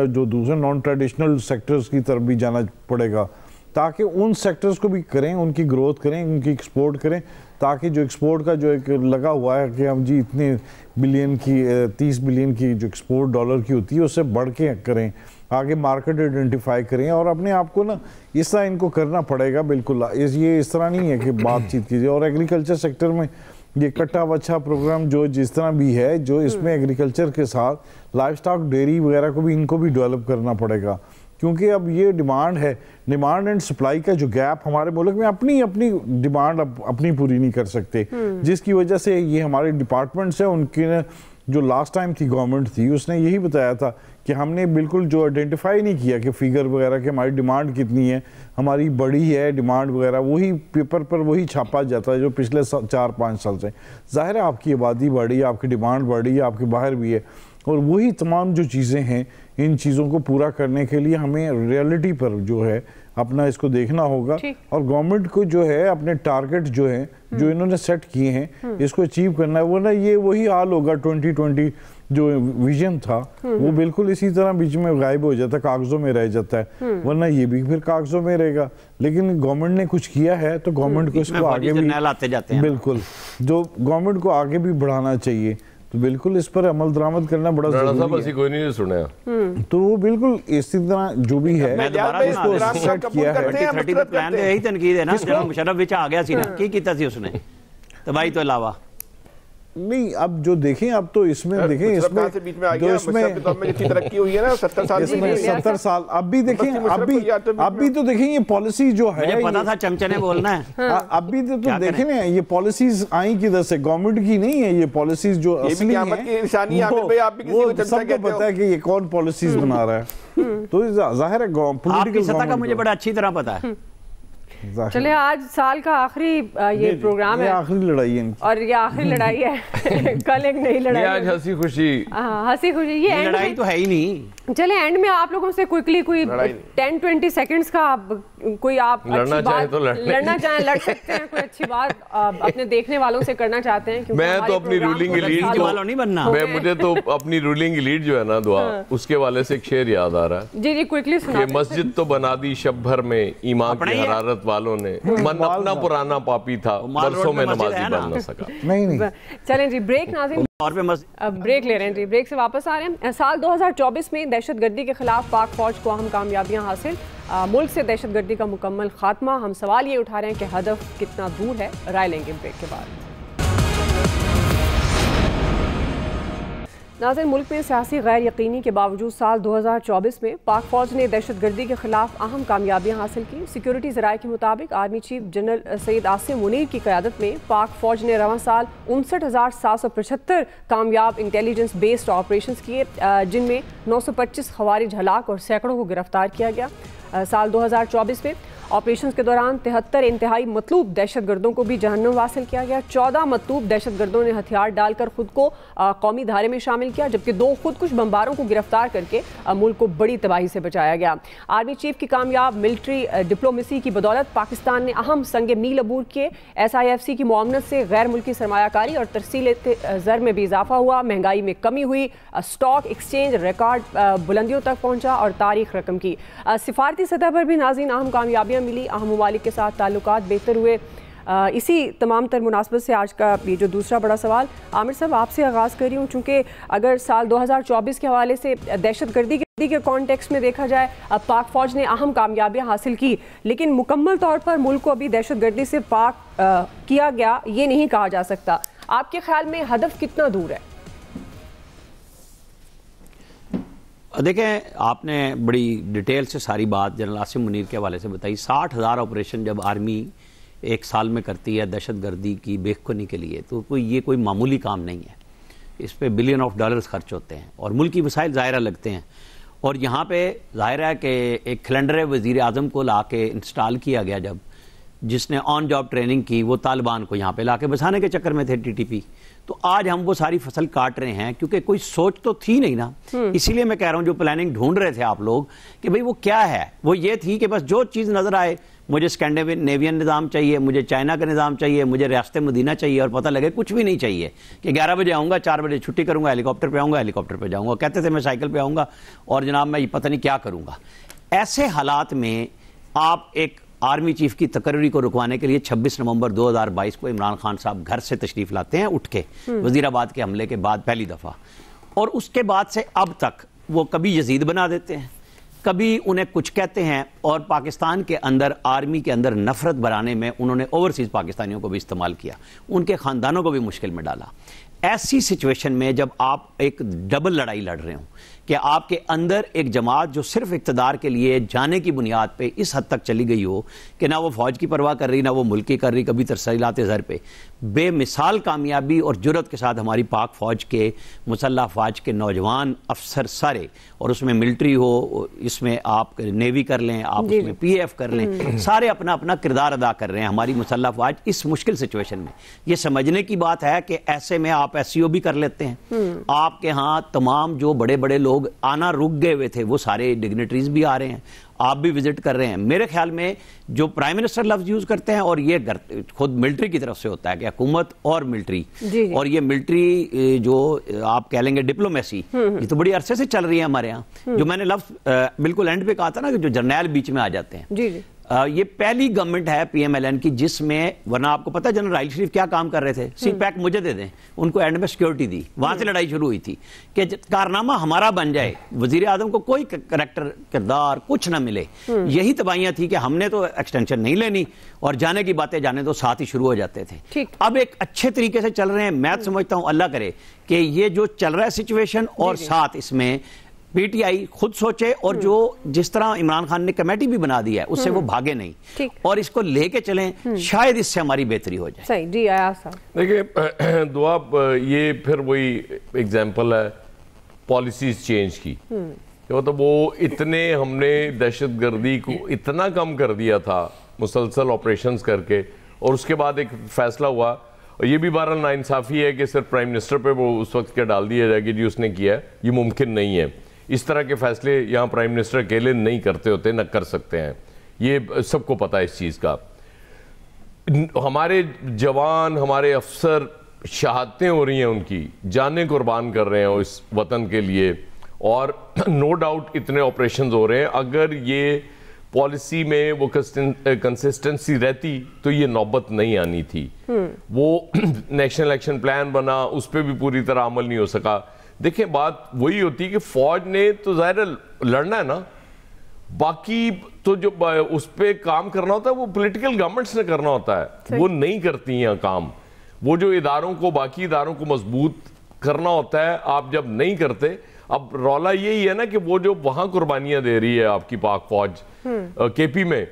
جو دوسرے نان ٹریڈیشنل سیکٹرز کی طرف بھی جانا پڑے گا تاکہ ان سیکٹرز کو بھی کریں، ان کی گروتھ کریں، ان کی ایکسپورٹ کریں، تاکہ جو ایکسپورٹ کا جو ایک لگا ہوا ہے کہ ہم جی اتنے بلین کی 30 بلین کی جو ایکسپورٹ ڈالر کی ہوتی ہے اس سے بڑھ کے کریں، آگے مارکیٹ آئیڈینٹیفائی کریں اور اپنے آپ کو نا اس طرح ان کو کرنا پڑے گا. بالکل یہ اس طرح نہیں ہے کہ بات چیت کیجیے. اور ایگریکلچر سیکٹر میں یہ کٹا وچھا پروگرام جو جس طرح بھی ہے، جو اس میں ایگریکلچر کے ساتھ لائف سٹاک ڈیری وغیرہ کو بھی ان کو بھی ڈیولپ کرنا پڑے گا، کیونکہ اب یہ ڈیمانڈ ہے، ڈیمانڈ اینڈ سپلائی کا جو گیپ ہمارے ملک میں اپنی ڈیمانڈ اپنی پوری نہیں کر سکتے، جس کی وجہ سے یہ ہمارے ڈپارٹمنٹس ہیں ان کی جو لاسٹ ٹائم تھی گورنمنٹ تھی اس نے یہی بتایا تھا کہ ہم نے بالکل جو آئیڈینٹیفائی نہیں کیا کہ فگر وغیرہ کہ ہماری ڈیمانڈ کتنی ہے، ہماری بڑی ہے ڈیمانڈ وغیرہ، وہی پیپر پر وہی چھاپا جاتا ہے جو پچھلے 4-5 سال سے. ظاہر ہے آپ کی آبادی بڑھی ہے، آپ کی ڈیمانڈ بڑھی ہے، آپ کے باہر بھی ہے، اور وہی تمام جو چیزیں ہیں ان چیزوں کو پورا کرنے کے لیے ہمیں ریالٹی پر جو ہے اپنا اس کو دیکھنا ہوگا، اور گورنمنٹ کو جو ہے اپنے ٹارگٹ جو ہیں جو انہوں نے سیٹ کیے ہیں اس کو اچیو کرنا ہے، ورنہ یہ وہی حال ہوگا 2020 جو ویژن تھا وہ بالکل اسی طرح بیچ میں غائب ہو جاتا ہے، کاغذوں میں رہ جاتا ہے، ورنہ یہ بھی پھر کاغذوں میں رہے گا. لیکن گورنمنٹ نے کچھ کیا ہے تو گورنمنٹ کو اس کو آگے بھی بالکل جو گورنمنٹ کو آگے بھی بڑھانا چاہیے، تو بالکل اس پر عمل درآمد کرنا بڑا ضروری ہے. کوئی نہیں سنیا تو وہ بالکل اسی طرح جو بھی ہے اس کو سیٹ کیا ہے. 2030 ਦਾ ਪਲਾਨ ਤੇ ਇਹੀ ਤਨਕੀਦ ਹੈ ਨਾ ਜਦੋਂ ਮੁਸ਼ਰਫ ਵਿੱਚ ਆ ਗਿਆ ਸੀ ਨਾ ਕੀ ਕੀਤਾ ਸੀ ਉਸਨੇ ਤਬਾਹੀ ਤੋਂ ਇਲਾਵਾ. نہیں اب جو دیکھیں اب تو اس میں دیکھیں اس میں جو اس میں جتنی ترقی ہوئی ہے نا 70 سال اب بھی دیکھیں اب بھی تو دیکھیں یہ پالیسی جو ہے پتا تھا چمچنے بولنا ہے اب بھی تو دیکھیں نا یہ پالیسیز آئیں کدھر سے گورنمنٹ کی نہیں ہے یہ پالیسیز جو اصلی ہیں وہ سب کو پتا ہے کہ یہ کون پالیسیز بنا رہا ہے تو ظاہر ہے آپ کی سطح کا مجھے بڑا اچھی طرح پتا ہے. چلے آج سال کا آخری یہ پروگرام ہے، آخری لڑائی ہے اور یہ آخری لڑائی ہے، کل ایک نئی لڑائی، آج ہنسی خوشی ہنسی خوشی یہ لڑائی تو ہے ہی نہیں. چلے اینڈ میں آپ لوگوں سے کوئکلی کوئی 10-20 سیکنڈز کا کوئی آپ لڑنا چاہیں تو لڑنا چاہیں لڑ سکتے ہیں، کوئی اچھی بات اپنے دیکھنے والوں سے کرنا چاہتے ہیں. میں تو اپنی رولنگ ایلیٹ نہیں بننا، مجھے تو اپنی رولنگ ایلیٹ جو ہے نا دعا اس کے والے سے ایک شعر یاد آ رہا ہے. جی جی کوئکلی سنا. کہ مسجد تو بنا دی شب بھر میں ایمان کی حرارت والوں نے، من اپنا پرانا پاپی تھا برسوں میں نمازی بن نہ سکا. نہیں چلیں جی بریک ناظرین، بریک لے رہے ہیں جی، بریک سے واپس آ رہے ہیں. سال 2024 میں دہشت گردی کے خلاف پاک فوج کو اہم کامیابیاں حاصل، ملک سے دہشت گردی کا مکمل خاتمہ. ہم سوال یہ اٹھا رہے ہیں کہ ہدف کتنا دور ہے، رائے لیں گے بریک کے بعد. ناظرین ملک میں سیاسی غیر یقینی کے باوجود سال 2024 میں پاک فوج نے دہشت گردی کے خلاف اہم کامیابیاں حاصل کی. سیکیورٹی ذرائع کے مطابق army chief general Syed Asim Munir کی قیادت میں پاک فوج نے رواں سال 59,775 کامیاب انٹیلیجنس بیسڈ آپریشنز کیے، جن میں 925 خوارج ہلاک اور سینکڑوں کو گرفتار کیا گیا. سال 2024 میں آپریشنز کے دوران 73 انتہائی مطلوب دہشت گردوں کو بھی جہنم حاصل کیا گیا. 14 مطلوب دہشت گردوں نے ہتھیار ڈال کر خود کو قومی دھارے میں شامل کیا، جبکہ 2 خودکش بمباروں کو گرفتار کر کے ملک کو بڑی تباہی سے بچایا گیا. آرمی چیف کی کامیاب ملٹری ڈپلومیسی کی بدولت پاکستان نے اہم سنگ میل عبور کیے. SIFC کی معاونت سے غیر ملکی سرمایہ کاری اور ترسیل زر میں بھی اضافہ ہوا، مہنگائی میں کمی ہوئی، اسٹاک ایکسچینج ریکارڈ بلندیوں تک پہنچا اور تاریخ رقم کی. سفارتی سطح پر بھی ناظرین اہم کامیابیاں ملی، اہم ممالک کے ساتھ تعلقات بہتر ہوئے. اسی تمام تر مناسبت سے آج کا یہ جو دوسرا بڑا سوال عامر صاحب آپ سے آغاز کر رہی ہوں، چونکہ اگر سال 2024 کے حوالے سے دہشت گردی کے کانٹیکسٹ میں دیکھا جائے پاک فوج نے اہم کامیابیاں حاصل کی، لیکن مکمل طور پر ملک کو ابھی دہشت گردی سے پاک کیا گیا یہ نہیں کہا جا سکتا. آپ کے خیال میں ہدف کتنا دور ہے؟ دیکھیں آپ نے بڑی ڈیٹیل سے ساری بات جنرل عاصم منیر کے حوالے سے بتائی. 60,000 آپریشن جب آرمی ایک سال میں کرتی ہے دہشت گردی کی بے خونی کے لیے تو یہ کوئی معمولی کام نہیں ہے. اس پہ بلین آف ڈالرز خرچ ہوتے ہیں اور ملکی وسائل ظاہرہ لگتے ہیں. اور یہاں پہ ظاہر ہے کہ ایک کیلنڈر وزیر اعظم کو لا کے انسٹال کیا گیا جب, جس نے آن جاب ٹریننگ کی, وہ طالبان کو یہاں پہ لا کے بسانے کے چکر میں تھے ٹی ٹی پی. تو آج ہم وہ ساری فصل کاٹ رہے ہیں کیونکہ کوئی سوچ تو تھی نہیں نا. اسی لیے میں کہہ رہا ہوں جو پلاننگ ڈھونڈ رہے تھے آپ لوگ کہ بھئی وہ کیا ہے, وہ یہ تھی کہ بس جو چیز نظر آئے, مجھے اسکینڈینیوین نظام چاہیے, مجھے چائنا کا نظام چاہیے, مجھے ریاست مدینہ چاہیے, اور پتہ لگے کچھ بھی نہیں چاہیے کہ 11 بجے آؤں گا, 4 بجے چھٹی کروں گا, ہیلی کاپٹر پہ آؤں گا, ہیلی کاپٹر پہ جاؤں گا. کہتے تھے میں سائیکل پہ آؤں گا اور جناب میں پتہ نہیں کیا کروں گا. ایسے حالات میں آپ ایک آرمی چیف کی تقرری کو رکوانے کے لیے 26 نومبر 2022 کو عمران خان صاحب گھر سے تشریف لاتے ہیں اٹھ کے, وزیر آباد کے حملے کے بعد پہلی دفعہ, اور اس کے بعد سے اب تک وہ کبھی یزید بنا دیتے ہیں, کبھی انہیں کچھ کہتے ہیں, اور پاکستان کے اندر آرمی کے اندر نفرت بڑھانے میں انہوں نے اوورسیز پاکستانیوں کو بھی استعمال کیا, ان کے خاندانوں کو بھی مشکل میں ڈالا. ایسی سچویشن میں جب آپ ایک ڈبل لڑائی لڑ رہے ہوں کہ آپ کے اندر ایک جماعت جو صرف اقتدار کے لیے جانے کی بنیاد پہ اس حد تک چلی گئی ہو کہ نہ وہ فوج کی پرواہ کر رہی, نہ وہ ملک کی کر رہی, کبھی ترسیلات زر پہ, بے مثال کامیابی اور جرأت کے ساتھ ہماری پاک فوج کے, مسلح افواج کے نوجوان افسر سارے, اور اس میں ملٹری ہو, اس میں آپ نیوی کر لیں, آپ اس میں پی ایف کر لیں, سارے اپنا اپنا کردار ادا کر رہے ہیں ہماری مسلح افواج اس مشکل سچویشن میں. یہ سمجھنے کی بات ہے کہ ایسے میں آپ ایس سی او بھی کر لیتے ہیں. آپ کے ہاں تمام جو بڑے بڑے لوگ آنا رک گئے ہوئے تھے وہ سارے ڈگنیٹریز بھی آ رہے ہیں, آپ بھی وزٹ کر رہے ہیں. میرے خیال میں جو پرائم منسٹر لفظ یوز کرتے ہیں, اور یہ خود ملٹری کی طرف سے ہوتا ہے کہ حکومت اور ملٹری, اور یہ ملٹری جو آپ کہہ لیں گے ڈپلومیسی, یہ تو بڑی عرصے سے چل رہی ہے ہمارے ہاں. جو میں نے لفظ بالکل اینڈ پہ کہا تھا نا کہ جو جرنیل بیچ میں آ جاتے ہیں, یہ پہلی گورنمنٹ ہے پی ایم ایل این کی جس میں, ورنہ آپ کو پتہ جنرل راحیل شریف کیا کام کر رہے تھے, سی پیک مجھے دے دیں, ان کو اینڈ میں سیکیورٹی دی, وہاں سے لڑائی شروع ہوئی تھی کہ کارنامہ ہمارا بن جائے, وزیر اعظم کو کوئی کریکٹر کردار کچھ نہ ملے. یہی تباہیاں تھی کہ ہم نے تو ایکسٹینشن نہیں لینی اور جانے کی باتیں جانے تو ساتھ ہی شروع ہو جاتے تھے. اب ایک اچھے طریقے سے چل رہے ہیں. میں سمجھتا ہوں اللہ کرے کہ یہ جو چل رہا ہے سچویشن, اور ساتھ اس میں پی ٹی آئی خود سوچے, اور جو جس طرح عمران خان نے کمیٹی بھی بنا دی ہے اس سے وہ بھاگے نہیں, اور اس کو لے کے چلیں, شاید اس سے ہماری بہتری ہو جائے. صحیح. جی ایاز صاحب دیکھیں دعا, یہ پھر وہی ایگزامپل ہے پالیسیز چینج کی, کہ مطلب وہ اتنے ہم نے دہشت گردی کو اتنا کم کر دیا تھا مسلسل آپریشنز کر کے, اور اس کے بعد ایک فیصلہ ہوا, اور یہ بھی بہرحال ناانصافی ہے کہ صرف پرائم منسٹر پہ وہ اس وقت کے ڈال دیا جائے کہ جی اس نے کیا ہے, یہ ممکن نہیں ہے. اس طرح کے فیصلے یہاں پرائم منسٹر اکیلے نہیں کرتے ہوتے, نہ کر سکتے ہیں, یہ سب کو پتہ ہے اس چیز کا. ہمارے جوان, ہمارے افسر شہادتیں ہو رہی ہیں, ان کی جانیں قربان کر رہے ہیں اس وطن کے لیے, اور نو ڈاؤٹ اتنے آپریشنز ہو رہے ہیں. اگر یہ پالیسی میں وہ کنسسٹنسی رہتی تو یہ نوبت نہیں آنی تھی. وہ نیشنل ایکشن پلان بنا, اس پہ بھی پوری طرح عمل نہیں ہو سکا. دیکھیں بات وہی ہوتی ہے کہ فوج نے تو ظاہر لڑنا ہے نا, باقی تو جو اس پہ کام کرنا ہوتا ہے وہ پولیٹیکل گورنمنٹس نے کرنا ہوتا ہے, وہ نہیں کرتی ہیں کام. وہ جو اداروں کو, باقی اداروں کو مضبوط کرنا ہوتا ہے, آپ جب نہیں کرتے. اب رولا یہی ہے نا کہ وہ جو وہاں قربانیاں دے رہی ہے آپ کی پاک فوج کے پی میں,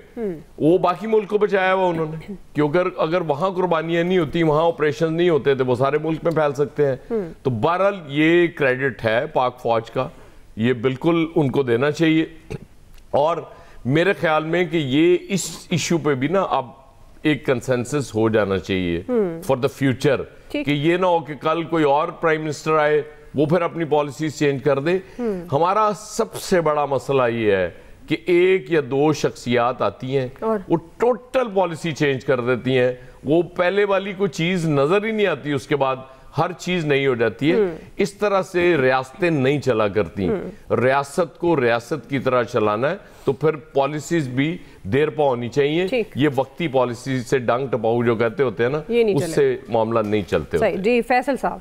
وہ باقی ملک کو بچایا ہوا انہوں نے, کیونکہ اگر وہاں قربانیاں نہیں ہوتی, وہاں آپریشن نہیں ہوتے تو وہ سارے ملک میں پھیل سکتے ہیں. تو بہرحال یہ کریڈٹ ہے پاک فوج کا, یہ بالکل ان کو دینا چاہیے. اور میرے خیال میں کہ یہ اس ایشو پہ بھی نا اب ایک کنسنسس ہو جانا چاہیے فار دا فیوچر, کہ یہ نہ ہو کہ کل کوئی اور پرائم منسٹر آئے وہ پھر اپنی پالیسیز چینج کر دے. ہمارا سب سے بڑا مسئلہ یہ ہے کہ ایک یا دو شخصیات آتی ہیں, وہ ٹوٹل پالیسی چینج کر دیتی ہیں, وہ پہلے والی کوئی چیز نظر ہی نہیں آتی, اس کے بعد ہر چیز نہیں ہو جاتی ہے. اس طرح سے ریاستیں نہیں چلا کرتی. ریاست کو ریاست کی طرح چلانا ہے تو پھر پالیسیز بھی دیر پا ہونی چاہیے. یہ وقتی پالیسیز سے ڈنگ ٹپاؤ جو کہتے ہوتے ہیں نا, اس سے معاملہ نہیں چلتے ہوتے. جی فیصل صاحب.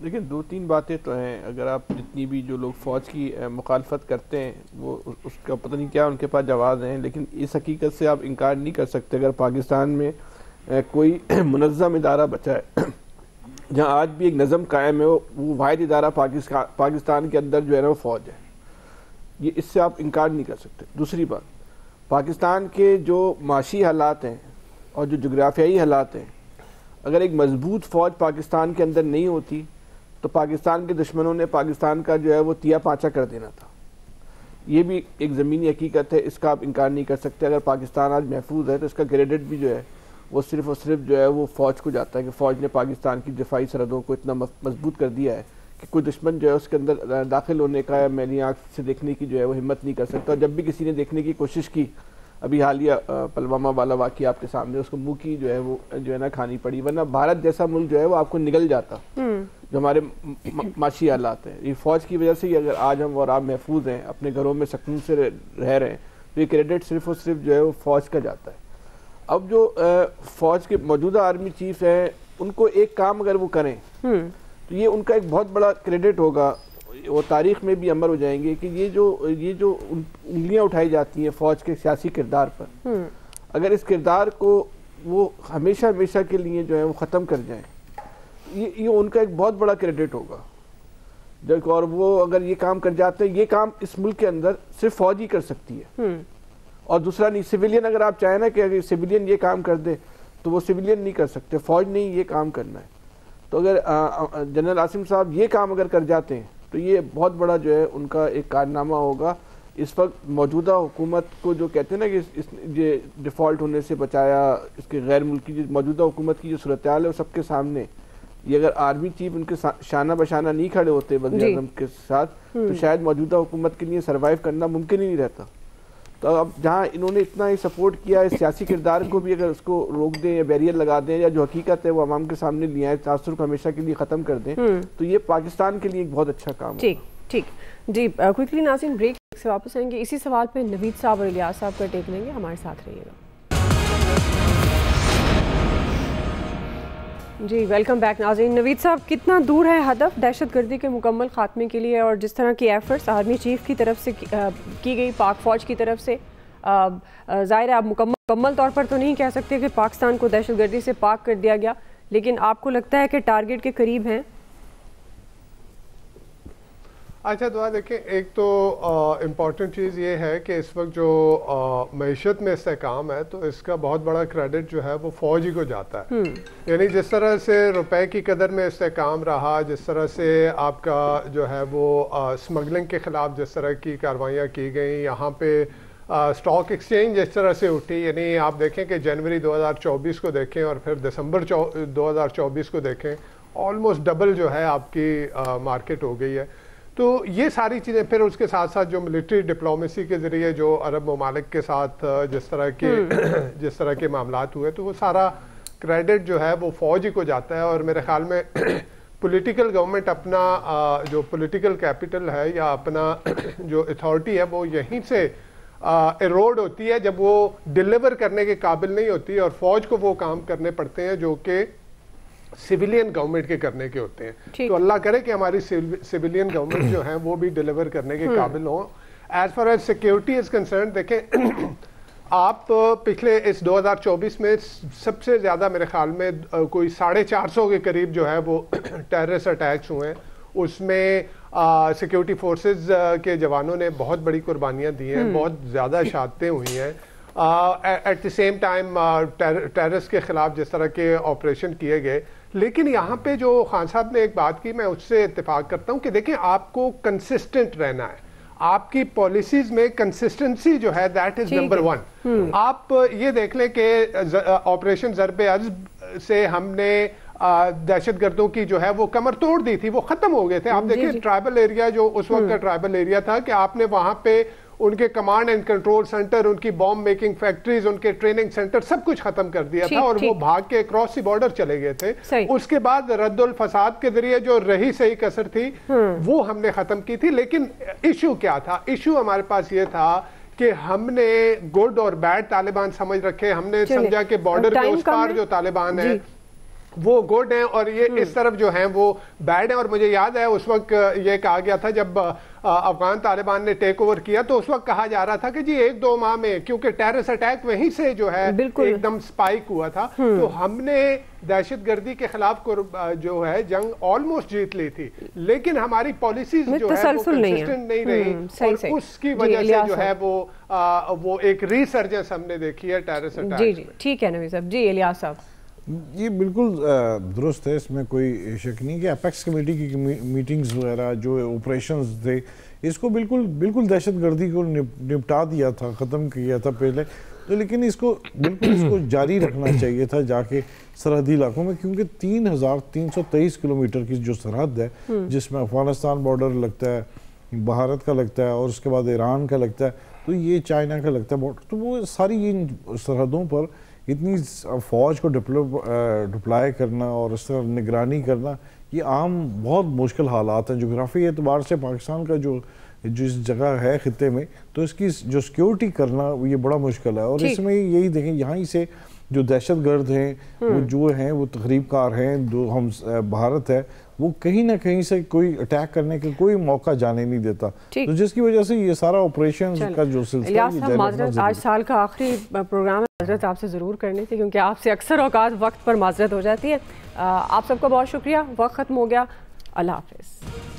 لیکن دو تین باتیں تو ہیں. اگر آپ جتنی بھی جو لوگ فوج کی مخالفت کرتے ہیں وہ اس کا پتہ نہیں کیا ان کے پاس جواز ہیں, لیکن اس حقیقت سے آپ انکار نہیں کر سکتے اگر پاکستان میں کوئی منظم ادارہ بچا ہے جہاں آج بھی ایک نظم قائم ہے, وہ واحد ادارہ پاکستان کے اندر جو ہے نا وہ فوج ہے. یہ اس سے آپ انکار نہیں کر سکتے. دوسری بات, پاکستان کے جو معاشی حالات ہیں اور جو جغرافیائی حالات ہیں, اگر ایک مضبوط فوج پاکستان کے اندر نہیں ہوتی تو پاکستان کے دشمنوں نے پاکستان کا جو ہے وہ تیا پانچا کر دینا تھا. یہ بھی ایک زمینی حقیقت ہے, اس کا آپ انکار نہیں کر سکتے. اگر پاکستان آج محفوظ ہے تو اس کا کریڈٹ بھی جو ہے وہ صرف اور صرف جو ہے وہ فوج کو جاتا ہے کہ فوج نے پاکستان کی دفاعی سرحدوں کو اتنا مضبوط کر دیا ہے کہ کوئی دشمن جو ہے اس کے اندر داخل ہونے کا یا میری آنکھ سے دیکھنے کی جو ہے وہ ہمت نہیں کر سکتا. اور جب بھی کسی نے دیکھنے کی کوشش کی, ابھی حالیہ پلوامہ والا واقعہ آپ کے سامنے, اس کو منہ کی جو ہے وہ جو ہے نا کھانی پڑی, ورنہ بھارت جیسا ملک جو ہے وہ آپ کو نگل جاتا جو ہمارے معاشی حالات ہیں. یہ فوج کی وجہ سے ہی اگر آج ہم اور آپ محفوظ ہیں, اپنے گھروں میں سکون سے رہ رہے ہیں, تو یہ کریڈٹ صرف اور صرف جو ہے وہ فوج کا جاتا ہے. اب جو فوج کے موجودہ آرمی چیف ہیں, ان کو ایک کام اگر وہ کریں تو یہ ان کا ایک بہت بڑا کریڈٹ ہوگا, وہ تاریخ میں بھی امر ہو جائیں گے کہ یہ جو انگلیاں اٹھائی جاتی ہیں فوج کے سیاسی کردار پر, اگر اس کردار کو وہ ہمیشہ ہمیشہ کے لیے جو ہے وہ ختم کر جائیں, یہ ان کا ایک بہت بڑا کریڈٹ ہوگا. اور وہ اگر یہ کام کر جاتے ہیں, یہ کام اس ملک کے اندر صرف فوج ہی کر سکتی ہے اور دوسرا نہیں. سویلین اگر آپ چاہیں نا کہ اگر سویلین یہ کام کر دے تو وہ سویلین نہیں کر سکتے, فوج نے یہ کام کرنا ہے. تو اگر جنرل عاصم صاحب یہ کام اگر کر جاتے ہیں تو یہ بہت بڑا جو ہے ان کا ایک کارنامہ ہوگا. اس وقت موجودہ حکومت کو جو کہتے ہیں نا کہ یہ ڈیفالٹ ہونے سے بچایا, اس کے غیر ملکی جو موجودہ حکومت کی جو صورتحال ہے وہ سب کے سامنے, یہ اگر آرمی چیف ان کے شانہ بشانہ نہیں کھڑے ہوتے وزیر اعظم کے ساتھ تو شاید موجودہ حکومت کے لیے سروائیو کرنا ممکن ہی نہیں رہتا. تو اب جہاں انہوں نے اتنا ہی سپورٹ کیا اس سیاسی کردار کو بھی اگر اس کو روک دیں یا بیریئر لگا دیں یا جو حقیقت ہے وہ عوام کے سامنے لے آئیں, تاثر کو ہمیشہ کے لیے ختم کر دیں, تو یہ پاکستان کے لیے ایک بہت اچھا کام ہے. ٹھیک جی, کوئکلی ناظرین بریک سے واپس آئیں گے. اسی سوال پہ نوید صاحب اور الیاس صاحب کا ٹیک لیں گے, ہمارے ساتھ رہیے گا. جی ویلکم بیک ناظرین. نوید صاحب, کتنا دور ہے ہدف دہشت گردی کے مکمل خاتمے کے لیے, اور جس طرح کی ایفرٹس آرمی چیف کی طرف سے کی گئی, پاک فوج کی طرف سے, ظاہر ہے آپ مکمل طور پر تو نہیں کہہ سکتے کہ پاکستان کو دہشت گردی سے پاک کر دیا گیا, لیکن آپ کو لگتا ہے کہ ٹارگٹ کے قریب ہیں؟ اچھا دعا دیکھیں, ایک تو امپورٹنٹ چیز یہ ہے کہ اس وقت جو معیشت میں استحکام ہے تو اس کا بہت بڑا کریڈٹ جو ہے وہ فوج ہی کو جاتا ہے. یعنی جس طرح سے روپے کی قدر میں استحکام رہا, جس طرح سے آپ کا جو ہے وہ اسمگلنگ کے خلاف جس طرح کی کاروائیاں کی گئیں, یہاں پہ اسٹاک ایکسچینج اس طرح سے اٹھی, یعنی آپ دیکھیں کہ جنوری 2024 کو دیکھیں اور پھر دسمبر 2024 کو دیکھیں, آلموسٹ ڈبل جو ہے آپ کی مارکیٹ ہو گئی ہے. تو یہ ساری چیزیں, پھر اس کے ساتھ ساتھ جو ملٹری ڈپلومیسی کے ذریعے جو عرب ممالک کے ساتھ جس طرح کے معاملات ہوئے, تو وہ سارا کریڈٹ جو ہے وہ فوج ہی کو جاتا ہے. اور میرے خیال میں پولیٹیکل گورنمنٹ اپنا جو پولیٹیکل کیپٹل ہے یا اپنا جو اتھارٹی ہے وہ یہیں سے ایروڈ ہوتی ہے جب وہ ڈیلیور کرنے کے قابل نہیں ہوتی, اور فوج کو وہ کام کرنے پڑتے ہیں جو کہ سویلین گورنمنٹ کے کرنے کے ہوتے ہیں. تو اللہ کرے کہ ہماری سویلین گورنمنٹ جو ہیں وہ بھی ڈیلیور کرنے کے قابل ہوں. As far as security is concern, دیکھیں آپ پچھلے اس 2024 میں سب سے زیادہ میرے خیال میں کوئی 450 کے قریب جو ہے وہ ٹیررسٹ اٹیکس ہوئے ہیں. اس میں سیکیورٹی فورسز کے جوانوں نے بہت بڑی قربانیاں دی ہیں, بہت زیادہ شہادتیں ہوئی ہیں. At the same time terrorist کے خلاف جس طرح کے آپریشن کیے گئے. لیکن یہاں پہ جو خان صاحب نے ایک بات کی, میں اس سے اتفاق کرتا ہوں کہ دیکھیں آپ کو کنسسٹنٹ رہنا ہے, آپ کی پالیسیز میں کنسسٹنسی جو ہے دیٹ از نمبر 1. آپ یہ دیکھ لیں کہ آپریشن ضرب عزم سے ہم نے دہشت گردوں کی جو ہے وہ کمر توڑ دی تھی, وہ ختم ہو گئے تھے. آپ دیکھیں ٹرائبل ایریا جو اس وقت کا ٹرائبل ایریا تھا, کہ آپ نے وہاں پہ ان کے کمانڈ اینڈ کنٹرول سینٹر, ان کی بام میکنگ فیکٹریز, ان کے ٹریننگ سینٹر سب کچھ ختم کر دیا تھا, اور وہ بھاگ کے کراس دی بارڈر چلے گئے تھے. اس کے بعد رد الفساد کے ذریعے جو رہی صحیح کسر تھی وہ ہم نے ختم کی تھی. لیکن ایشو کیا تھا؟ ایشو ہمارے پاس یہ تھا کہ ہم نے گڈ اور بیڈ طالبان سمجھ رکھے. ہم نے سمجھا کہ بارڈر کے اس پار جو طالبان ہیں وہ گڈ ہیں اور یہ اس طرف جو ہیں وہ بیڈ ہیں. اور مجھے یاد ہے اس وقت یہ کہا گیا تھا جب افغان طالبان نے ٹیک اوور کیا, تو اس وقت کہا جا رہا تھا کہ جی 1-2 ماہ میں, کیونکہ ٹیررسٹ اٹیک وہیں سے جو ہے ایک دم سپائک ہوا تھا, تو ہم نے دہشت گردی کے خلاف جو ہے جنگ آلموسٹ جیت لی تھی. لیکن ہماری پالیسیز جو ہے وہ کنسسٹنٹ نہیں رہی, اور اس کی وجہ سے جو ہے وہ ایک ریسرجنس ہم نے دیکھی ہے ٹیررسٹ اٹیک. جی ٹھیک ہے نوید صاحب. جی الیاس صاحب. یہ بالکل درست ہے، اس میں کوئی شک نہیں کہ اپیکس کمیٹی کی میٹنگز وغیرہ جو آپریشنز تھے اس کو بالکل دہشت گردی کو نپٹا دیا تھا، ختم کیا تھا پہلے تو، لیکن اس کو جاری رکھنا چاہیے تھا جا کے سرحدی علاقوں میں، کیونکہ 3323 کلومیٹر کی جو سرحد ہے جس میں افغانستان بارڈر لگتا ہے، بھارت کا لگتا ہے اور اس کے بعد ایران کا لگتا ہے، تو یہ چائنا کا لگتا ہے بارڈر، تو وہ ساری ان سرحدوں پر اتنی فوج کو ڈپلائی کرنا اور اس طرح نگرانی کرنا یہ عام بہت مشکل حالات ہیں جغرافی اعتبار سے۔ پاکستان کا جو جس جگہ ہے خطے میں تو اس کی جو سیکیورٹی کرنا یہ بڑا مشکل ہے، اور اس میں یہی دیکھیں یہاں ہی سے جو دہشت گرد ہیں وہ جو ہیں وہ تخریب کار ہیں، جو ہم بھارت ہے وہ کہیں نہ کہیں سے کوئی اٹیک کرنے کے کوئی موقع جانے نہیں دیتا، تو جس کی وجہ سے یہ سارا آپریشن کا جو سلسلہ معذرت آج سال کا آخری پروگرام ہے، معذرت آپ سے ضرور کرنی تھی کیونکہ آپ سے اکثر اوقات وقت پر معذرت ہو جاتی ہے۔ آپ سب کا بہت شکریہ، وقت ختم ہو گیا، اللہ حافظ۔